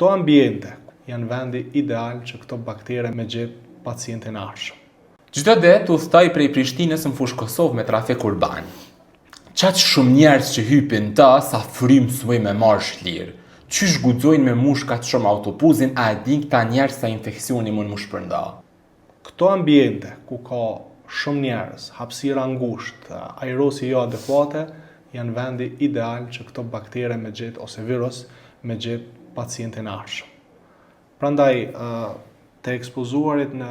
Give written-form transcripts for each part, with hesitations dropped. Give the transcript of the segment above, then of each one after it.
Këto ambiente janë vendi ideal që këto baktere me gjetë pacientin arshëm. Çdo ditë udhtoj prej Prishtinës në fushë Kosovë me trafik urban. Qaç shumë njerëz që hypin ta sa frymësoj me marrë shlirë. Qysh guxojnë me mush kaq shumë autobusin, a e din këta njerëz sa infeksioni mund mu shpërnda? Këto ambiente ku ka shumë njerëz, hapësira ngushtë, ajrosi jo adekuate, janë vendi ideal që këto baktere me gjetë ose virus me gjetë pacientin arshëm. Prandaj të ekspozuarit në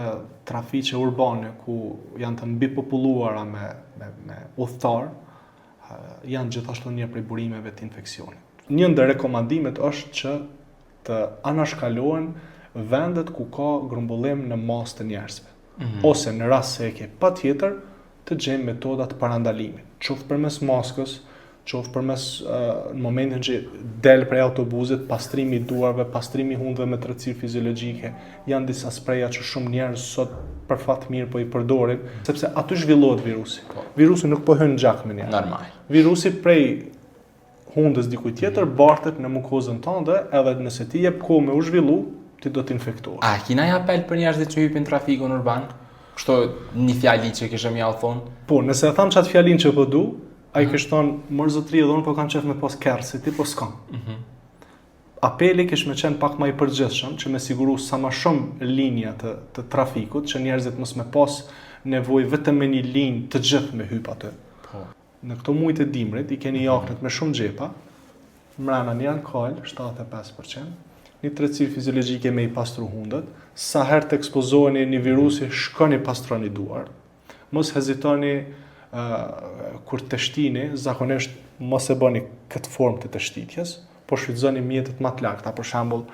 trafiqe urbane ku janë të mbipopulluara me udhëtar, janë gjithashtu një prej burimeve të infeksionit. Një ndër rekomandimet është që të anashkalohen vendet ku ka grumbullim në masë të njerëzve. Ose në rast se e ke patjetër të gjejmë metoda të parandalimit, qoftë përmes maskës, qoftë përmes në momentin që del prej autobusit, pastrimi i duarve, pastrimi i hundëve me tërësirë fiziologjike, janë disa spreja që shumë njerëz sot për fat mirë po i përdorin, sepse aty zhvillohet virusi. Virusi nuk po hyn në gjak me njerëz. Normal. Virusi prej hundës dikujt tjetër bartet në mukozën tënde, edhe nëse ti jep kohë me u zhvillu, ti do të infektohesh. A kina apel për njerëzit që hypin trafikun urban? Kështu një fjali që kishëm ja u thonë? Po, nëse e tham qatë fjalin që po du, a i kish thonë, mërë zotëri edhe unë po kam qef me pas kerë, si ti po s'kam. Apeli kish me qenë pak ma i përgjithshëm, që me siguru sa ma shumë linja të trafikut, që njerëzit mos me pas nevoj vetëm me një linjë të gjithë me hyp aty. Në këto mujt e dimrit, i keni jaknet me shumë gjepa, mrena një alkohol, 75%, një tërësirë fiziologjike me i pastru hundët, sa herë të ekspozoheni një virusi, shkoni pastroni duar, mos hezitoni kur të shtini, zakonisht mos e bëni këtë formë të shtitjes, po shfrytëzoni mjetet më të lakta, për shembull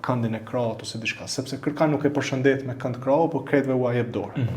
këndin e krahut ose diçka, sepse kërkan nuk e përshëndet me kënd krahu, por kretëve u jep dorë.